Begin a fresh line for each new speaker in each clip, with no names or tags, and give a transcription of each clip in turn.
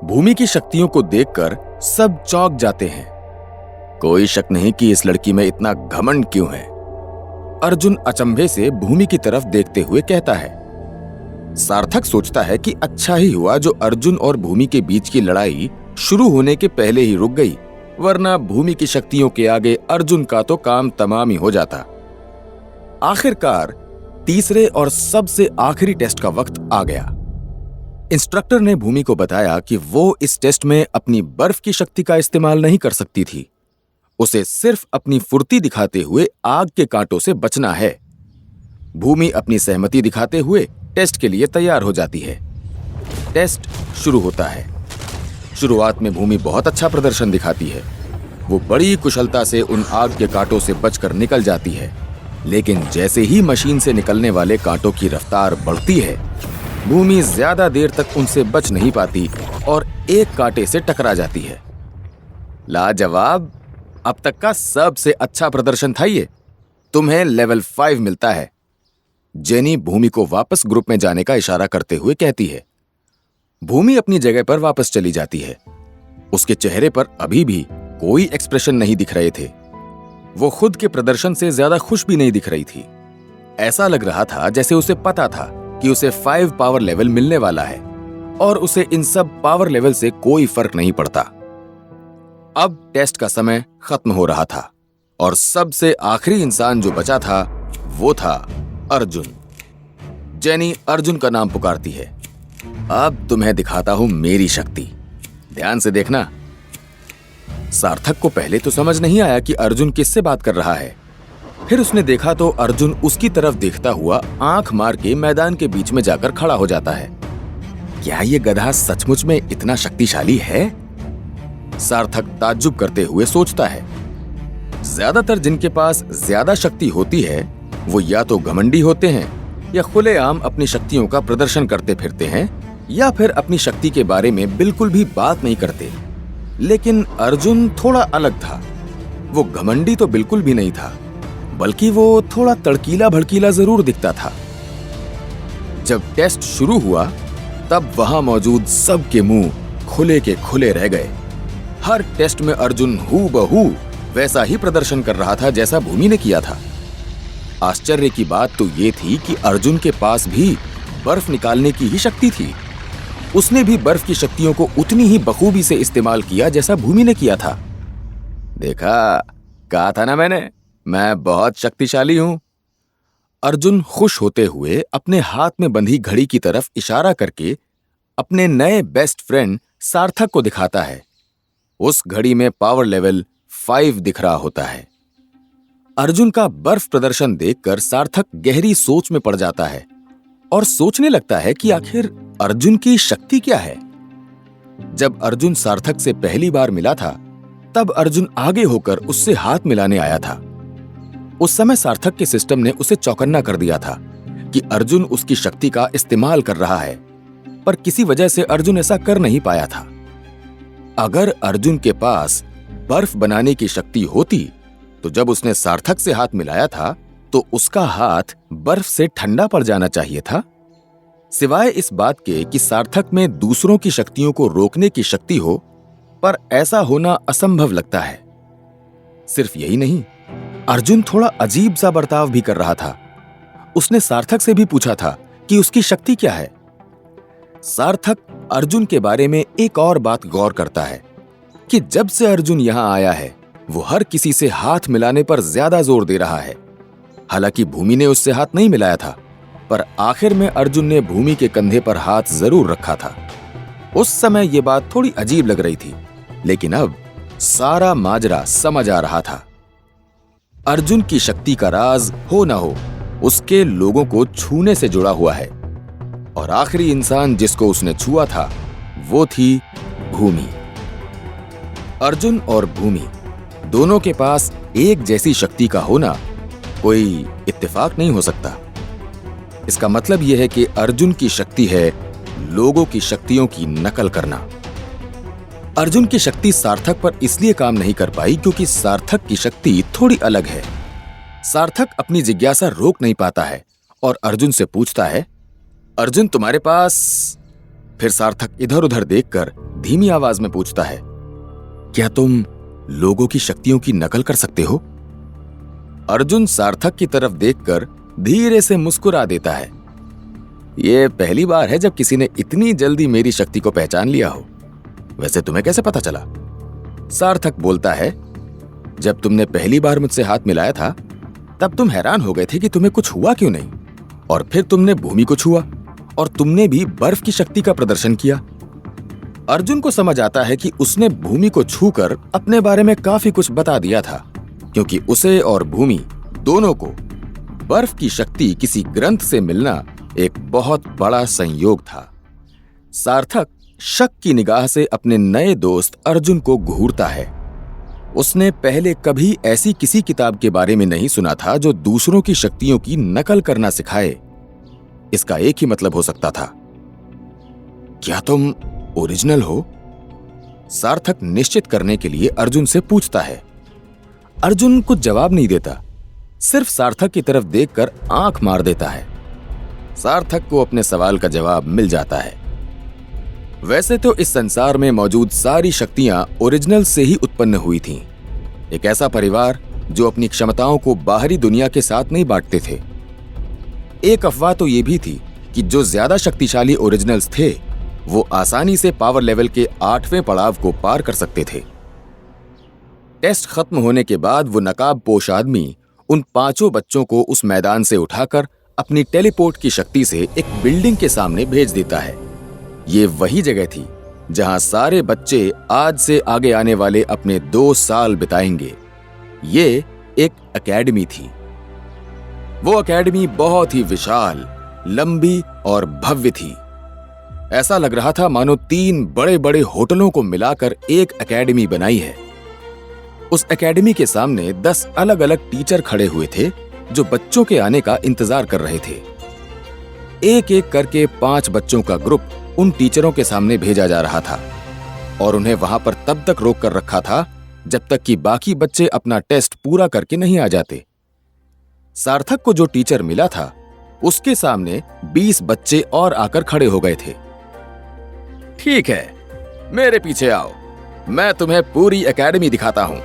भूमि की शक्तियों को देखकर सब चौंक जाते हैं। कोई शक नहीं कि इस लड़की में इतना घमंड क्यों है। अर्जुन अचंभे से भूमि की तरफ देखते हुए कहता है। सार्थक सोचता है कि अच्छा ही हुआ जो अर्जुन और भूमि के बीच की लड़ाई शुरू होने के पहले ही रुक गई, वरना भूमि की शक्तियों के आगे अर्जुन का तो काम तमाम ही हो जाता। आखिरकार तीसरे और सबसे आखिरी टेस्ट का वक्त आ गया। इंस्ट्रक्टर ने भूमि को बताया कि वो इस टेस्ट में अपनी बर्फ की शक्ति का इस्तेमाल नहीं कर सकती थी। उसे सिर्फ अपनी फुर्ती दिखाते हुए आग के कांटों से बचना है। भूमि अपनी सहमति दिखाते हुए टेस्ट के लिए तैयार हो जाती है। टेस्ट शुरू होता है। शुरुआत में भूमि बहुत अच्छा प्रदर्शन दिखाती है। वो बड़ी कुशलता से उन आग के कांटों से बचकर निकल जाती है, लेकिन जैसे ही मशीन से निकलने वाले कांटों की रफ्तार बढ़ती है, भूमि ज्यादा देर तक उनसे बच नहीं पाती और एक कांटे से टकरा जाती है। लाजवाब, अब तक का सबसे अच्छा प्रदर्शन था ये। तुम्हें लेवल 5 मिलता है। जेनी भूमि को वापस ग्रुप में जाने का इशारा करते हुए कहती है। भूमि अपनी जगह पर वापस चली जाती है। उसके चेहरे पर अभी भी कोई एक्सप्रेशन नहीं दिख रहे थे। वो खुद के प्रदर्शन से ज्यादा खुश भी नहीं दिख रही थी। ऐसा लग रहा था जैसे उसे पता था कि उसे 5 पावर लेवल मिलने वाला है और उसे इन सब पावर लेवल से कोई फर्क नहीं पड़ता। अब टेस्ट का समय खत्म हो रहा था और सबसे आखिरी इंसान जो बचा था वो था अर्जुन। जेनी अर्जुन का नाम पुकारती है। अब तुम्हें दिखाता हूं मेरी शक्ति, ध्यान से देखना। सार्थक को पहले तो समझ नहीं आया कि अर्जुन किससे बात कर रहा है। फिर उसने देखा तो अर्जुन उसकी तरफ देखता हुआ आंख मार के मैदान के बीच में जाकर खड़ा हो जाता है। क्या ये गधा सचमुच में इतना शक्तिशाली है? सार्थक ताज्जुब करते हुए सोचता है। ज्यादातर जिनके पास ज्यादा शक्ति होती है वो या तो घमंडी होते हैं या खुलेआम अपनी शक्तियों का प्रदर्शन करते फिरते हैं या फिर अपनी शक्ति के बारे में बिल्कुल भी बात नहीं करते। लेकिन अर्जुन थोड़ा अलग था। वो घमंडी तो बिल्कुल भी नहीं था, बल्कि वो थोड़ा तड़कीला भड़कीला जरूर दिखता था। जब टेस्ट शुरू हुआ तब वहां मौजूद सबके मुंह खुले के खुले रह गए। हर टेस्ट में अर्जुन हूबहू वैसा ही प्रदर्शन कर रहा था जैसा भूमि ने किया था। आश्चर्य की बात तो ये थी कि अर्जुन के पास भी बर्फ निकालने की ही शक्ति थी। उसने भी बर्फ की शक्तियों को उतनी ही बखूबी से इस्तेमाल किया जैसा भूमि ने किया था। देखा, कहा था ना मैंने, मैं बहुत शक्तिशाली हूं। अर्जुन खुश होते हुए अपने हाथ में बंधी घड़ी की तरफ इशारा करके अपने नए बेस्ट फ्रेंड सार्थक को दिखाता है। उस घड़ी में पावर लेवल 5 दिख रहा होता है। अर्जुन का बर्फ प्रदर्शन देखकर सार्थक गहरी सोच में पड़ जाता है और सोचने लगता है कि आखिर अर्जुन की शक्ति क्या है। जब अर्जुन सार्थक से पहली बार मिला था तब अर्जुन आगे होकर उससे हाथ मिलाने आया था। उस समय सार्थक के सिस्टम ने उसे चौकन्ना कर दिया था कि अर्जुन उसकी शक्ति का इस्तेमाल कर रहा है, पर किसी वजह से अर्जुन ऐसा कर नहीं पाया था। अगर अर्जुन के पास बर्फ बनाने की शक्ति होती तो जब उसने सार्थक से हाथ मिलाया था तो उसका हाथ बर्फ से ठंडा पड़ जाना चाहिए था। सिवाय इस बात के कि सार्थक में दूसरों की शक्तियों को रोकने की शक्ति हो, पर ऐसा होना असंभव लगता है। सिर्फ यही नहीं, अर्जुन थोड़ा अजीब सा बर्ताव भी कर रहा था। उसने सार्थक से भी पूछा था कि उसकी शक्ति क्या है। सार्थक अर्जुन के बारे में एक और बात गौर करता है कि जब से अर्जुन यहां आया है वो हर किसी से हाथ मिलाने पर ज्यादा जोर दे रहा है। हालांकि भूमि ने उससे हाथ नहीं मिलाया था, पर आखिर में अर्जुन ने भूमि के कंधे पर हाथ जरूर रखा था। उस समय ये बात थोड़ी अजीब लग रही थी, लेकिन अब सारा माजरा समझ आ रहा था। अर्जुन की शक्ति का राज हो ना हो उसके लोगों को छूने से जुड़ा हुआ है, और आखिरी इंसान जिसको उसने छुआ था वो थी भूमि। अर्जुन और भूमि दोनों के पास एक जैसी शक्ति का होना कोई इत्तेफाक नहीं हो सकता। इसका मतलब यह है कि अर्जुन की शक्ति है लोगों की शक्तियों की नकल करना। अर्जुन की शक्ति सार्थक पर इसलिए काम नहीं कर पाई क्योंकि सार्थक की शक्ति थोड़ी अलग है। सार्थक अपनी जिज्ञासा रोक नहीं पाता है और अर्जुन से पूछता है, अर्जुन तुम्हारे पास? फिर सार्थक इधर उधर देखकर धीमी आवाज में पूछता है, क्या तुम लोगों की शक्तियों की नकल कर सकते हो? अर्जुन सार्थक की तरफ देखकर धीरे से मुस्कुरा देता है। यह पहली बार है जब किसी ने इतनी जल्दी मेरी शक्ति को पहचान लिया हो। वैसे तुम्हें कैसे पता चला? सार्थक बोलता है, जब तुमने पहली बार मुझसे हाथ मिलाया था तब तुम हैरान हो गए थे कि तुम्हें कुछ हुआ क्यों नहीं, और फिर तुमने भूमि को छुआ और तुमने भी बर्फ की शक्ति का प्रदर्शन किया। अर्जुन को समझ आता है कि उसने भूमि को छूकर अपने बारे में काफी कुछ बता दिया था, क्योंकि उसे और भूमि दोनों को बर्फ की शक्ति किसी ग्रंथ से मिलना एक बहुत बड़ा संयोग था। सार्थक शक की निगाह से अपने नए दोस्त अर्जुन को घूरता है। उसने पहले कभी ऐसी किसी किताब के बारे में नहीं सुना था जो दूसरों की शक्तियों की नकल करना सिखाए। इसका एक ही मतलब हो सकता था, क्या तुम ओरिजिनल हो? सार्थक निश्चित करने के लिए अर्जुन से पूछता है। अर्जुन कुछ जवाब नहीं देता, सिर्फ सार्थक की तरफ देखकर आंख मार देता है। सार्थक को अपने सवाल का जवाब मिल जाता है। वैसे तो इस संसार में मौजूद सारी शक्तियां ओरिजिनल से ही उत्पन्न हुई थीं। एक ऐसा परिवार जो अपनी क्षमताओं को बाहरी दुनिया के साथ नहीं बांटते थे। एक अफवाह तो यह भी थी कि जो ज्यादा शक्तिशाली ओरिजिनल्स थे वो आसानी से पावर लेवल के 8वें पड़ाव को पार कर सकते थे। टेस्ट खत्म होने के बाद वो नकाबपोश आदमी उन 5 बच्चों को उस मैदान से उठाकर अपनी टेलीपोर्ट की शक्ति से एक बिल्डिंग के सामने भेज देता है। ये वही जगह थी जहां सारे बच्चे आज से आगे आने वाले अपने 2 साल बिताएंगे। ये एक एकेडमी थी। वो एकेडमी बहुत ही विशाल, लंबी और भव्य थी। ऐसा लग रहा था मानो 3 बड़े-बड़े होटलों को मिलाकर एक एकेडमी बनाई है। उस एकेडमी के सामने 10 अलग-अलग टीचर खड़े हुए थे जो बच्चों के आने का इंतजार कर रहे थे। एक-एक करके 5 बच्चों का ग्रुप उन टीचरों के सामने भेजा जा रहा था और उन्हें वहां पर तब तक रोक कर रखा था जब तक कि बाकी बच्चे अपना टेस्ट पूरा करके नहीं आ जाते। सार्थक को जो टीचर मिला था उसके सामने 20 बच्चे और आकर खड़े हो गए थे। ठीक है, मेरे पीछे आओ, मैं तुम्हें पूरी एकेडमी दिखाता हूं,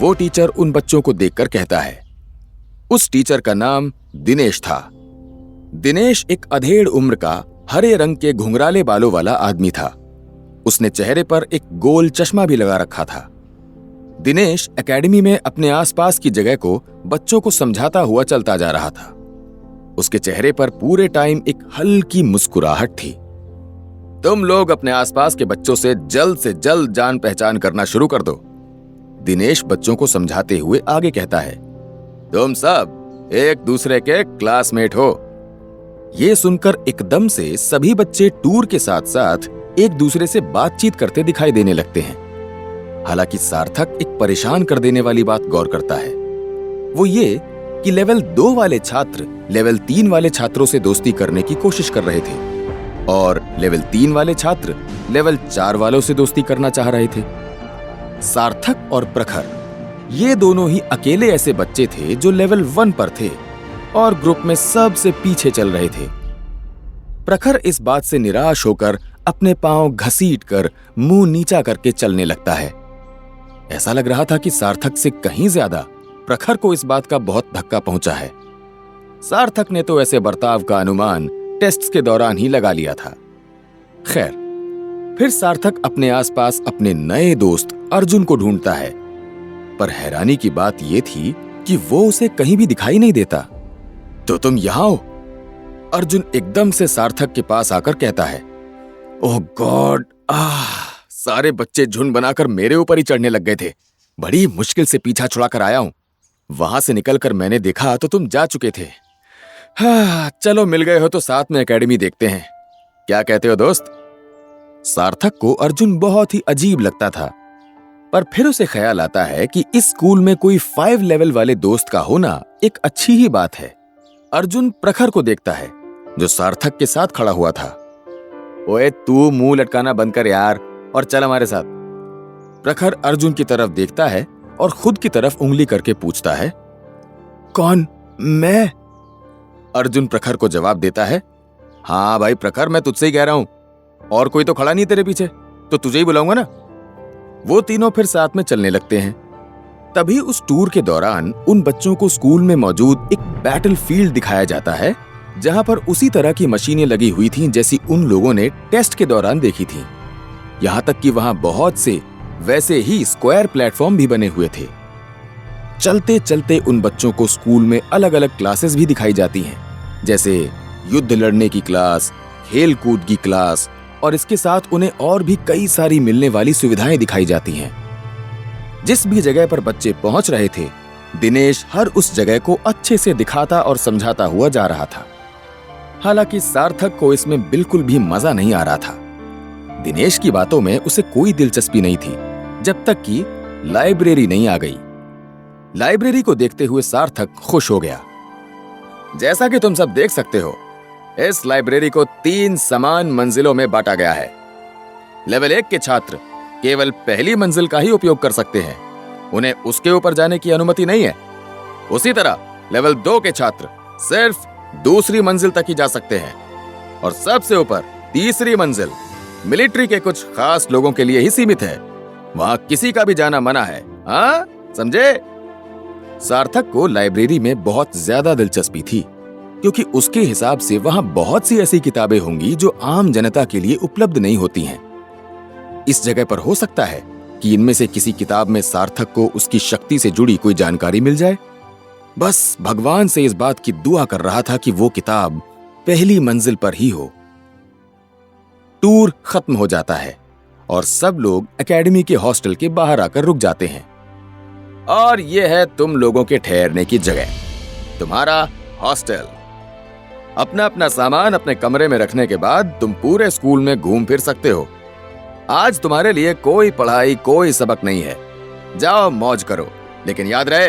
वो टीचर उन बच्चों को देखकर कहता है। उस टीचर का नाम दिनेश था। दिनेश एक अधेड़ उम्र का हरे रंग के घुंघराले बालों वाला आदमी था। उसने चेहरे पर एक गोल चश्मा भी लगा रखा था। दिनेश एकेडमी में अपने आसपास की जगह को बच्चों को समझाता हुआ चलता जा रहा था। उसके चेहरे पर पूरे टाइम एक हल्की मुस्कुराहट थी। तुम लोग अपने आसपास के बच्चों से जल्द जान पहचान करना शुरू कर दो, दिनेश बच्चों को समझाते हुए आगे कहता है। तुम सब एक दूसरे के क्लासमेट हो। ये सुनकर एकदम से सभी बच्चे टूर के साथ साथ एक दूसरे से बातचीत करते दिखाई देने लगते हैं। हालांकि सार्थक एक परेशान कर देने वाली बात गौर करता है, वो ये कि लेवल 2 वाले छात्र लेवल 3 वाले छात्रों से दोस्ती करने की कोशिश कर रहे थे और लेवल 3 वाले छात्र लेवल 4 वालों से दोस्ती करना चाह रहे थे। सार्थक और प्रखर ये दोनों ही अकेले ऐसे बच्चे थे जो लेवल 1 पर थे और ग्रुप में सबसे पीछे चल रहे थे। प्रखर इस बात से निराश होकर अपने पांव घसीटकर मुंह नीचा करके चलने लगता है। ऐसा लग रहा था कि सार्थक से कहीं ज्यादा प्रखर को इस बात का बहुत धक्का पहुंचा है। सार्थक ने तो ऐसे बर्ताव का अनुमान टेस्ट्स के दौरान ही लगा लिया था। खैर, फिर सार्थक अपने आसपास अपने नए दोस्त अर्जुन को ढूंढता है, पर हैरानी की बात यह थी कि वो उसे कहीं भी दिखाई नहीं देता। तो तुम यहां हो? अर्जुन एकदम से सार्थक के पास आकर कहता है। ओह गॉड, सारे बच्चे झुंड बनाकर मेरे ऊपर ही चढ़ने लग गए थे। बड़ी मुश्किल से पीछा छुड़ाकर आया हूं। वहां से निकलकर मैंने देखा तो तुम जा चुके थे। चलो मिल गए हो तो साथ में एकेडमी देखते हैं, क्या कहते हो दोस्त? सार्थक को अर्जुन बहुत ही अजीब लगता था, पर फिर उसे ख्याल आता है कि इस स्कूल में कोई 5 लेवल वाले दोस्त का होना एक अच्छी ही बात है। अर्जुन प्रखर को देखता है जो सार्थक के साथ खड़ा हुआ था। ओए तू मुंह लटकाना बंद कर यार और चल हमारे साथ। प्रखर अर्जुन की तरफ देखता है और खुद की तरफ उंगली करके पूछता है, कौन? मैं? अर्जुन प्रखर को जवाब देता है, हाँ भाई प्रखर, मैं तुझसे ही कह रहा हूं, और कोई तो खड़ा नहीं तेरे पीछे। तो तुझे ही बुलाऊंगा ना। वो तीनों फिर साथ में चलने लगते हैं। तभी उस टूर के दौरान उन बच्चों को स्कूल में मौजूद एक बैटल फील्ड दिखाया जाता है, जहां पर उसी तरह की मशीनें लगी हुई थीं जैसी उन लोगों ने टेस्ट के दौरान देखी थीं। यहां तक कि वहां बहुत से वैसे ही स्क्वायर प्लेटफॉर्म भी बने हुए थे। चलते चलते उन बच्चों को स्कूल में अलग अलग क्लासेस भी दिखाई जाती हैं, जैसे युद्ध लड़ने की क्लास, खेल कूद की क्लास, और इसके साथ उन्हें और भी कई सारी मिलने वाली सुविधाएं दिखाई जाती हैं। जिस भी जगह पर बच्चे पहुंच रहे थे, दिनेश हर उस जगह को अच्छे से दिखाता और समझाता हुआ जा रहा था। हालांकि सार्थक को इसमें बिल्कुल भी मजा नहीं आ रहा था। दिनेश की बातों में उसे कोई दिलचस्पी नहीं थी, जब तक कि लाइब्रेरी नहीं आ गई। लाइब्रेरी को देखते हुए सार्थक खुश हो गया। जैसा कि तुम सब देख सकते हो, इस लाइब्रेरी को 3 समान मंजिलों में बांटा गया है। लेवल 1 के छात्र केवल पहली मंजिल का ही उपयोग कर सकते हैं, उन्हें उसके ऊपर जाने की अनुमति नहीं है। उसी तरह लेवल 2 के छात्र सिर्फ दूसरी मंजिल तक ही जा सकते हैं, और सबसे ऊपर तीसरी मंजिल मिलिट्री के कुछ खास लोगों के लिए ही सीमित है। वहां किसी का भी जाना मना है, हाँ समझे? सार्थक को लाइब्रेरी में बहुत ज्यादा दिलचस्पी थी, क्योंकि उसके हिसाब से वहां बहुत सी ऐसी किताबें होंगी जो आम जनता के लिए उपलब्ध नहीं होती हैं। इस जगह पर हो सकता है कि इनमें से किसी किताब में सार्थक को उसकी शक्ति से जुड़ी कोई जानकारी मिल जाए। बस भगवान से इस बात की दुआ कर रहा था कि वो किताब पहली मंजिल पर ही हो। टूर खत्म हो जाता है और सब लोग एकेडमी के हॉस्टल के बाहर आकर रुक जाते हैं। और यह है तुम लोगों के ठहरने की जगह, तुम्हारा हॉस्टल। अपना अपना सामान अपने कमरे में रखने के बाद तुम पूरे स्कूल में घूम फिर सकते हो। आज तुम्हारे लिए कोई पढ़ाई, कोई सबक नहीं है। जाओ मौज करो, लेकिन याद रहे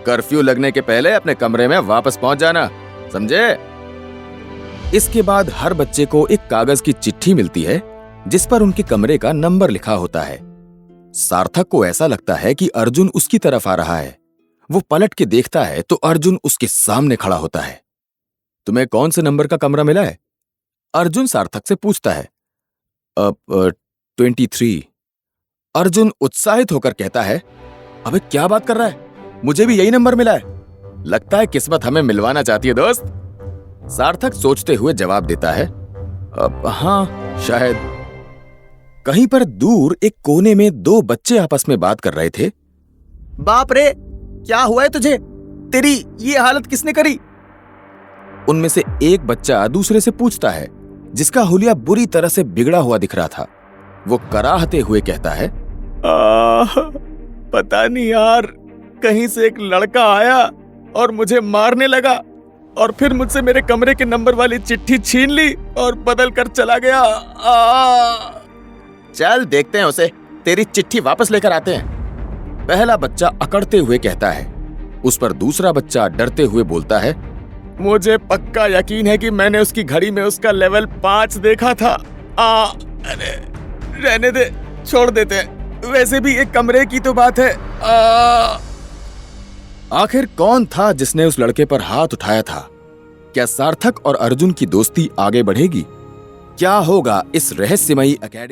कर्फ्यू लगने के पहले अपने कमरे में वापस पहुंच जाना, समझे? इसके बाद हर बच्चे को एक कागज की चिट्ठी मिलती है जिस पर उनके कमरे का नंबर लिखा होता है। सार्थक को ऐसा लगता है कि अर्जुन उसकी तरफ आ रहा है। वो पलट के देखता है तो अर्जुन उसके सामने खड़ा होता है। तुम्हें कौन से नंबर का कमरा मिला है? अर्जुन सार्थक से पूछता है। 23। अर्जुन उत्साहित होकर कहता है, अबे क्या बात कर रहा है, मुझे भी यही नंबर मिला है। लगता है किस्मत हमें मिलवाना चाहती है दोस्त। सार्थक सोचते हुए जवाब देता है, हाँ शायद। कहीं पर दूर एक कोने में 2 बच्चे आपस में बात कर रहे थे। बाप रे, क्या हुआ है तुझे? तेरी ये हालत किसने करी? उनमें से एक बच्चा दूसरे से पूछता है, जिसका हुलिया बुरी तरह से बिगड़ा हुआ दिख रहा था। वो कराहते हुए कहता है, पता नहीं यार, कहीं से एक लड़का आया और मुझे मारने लगा, और फिर मुझसे मेरे कमरे के नंबर वाली चिट्ठी छीन ली और बदल कर चला गया। चल देखते हैं उसे, तेरी चिट्ठी वापस लेकर आते हैं। पहला बच्चा अकड़ते हुए कहता है। उस पर दूसरा बच्चा डरते हुए बोलता है, मुझे पक्का यकीन है कि मैंने उसकी घड़ी में उसका लेवल 5 देखा था। अरे रहने दे, छोड़ देते हैं, वैसे भी एक कमरे की तो बात है। आखिर कौन था जिसने उस लड़के पर हाथ उठाया था? क्या सार्थक और अर्जुन की दोस्ती आगे बढ़ेगी? क्या होगा इस रहस्यमयी एकेडमी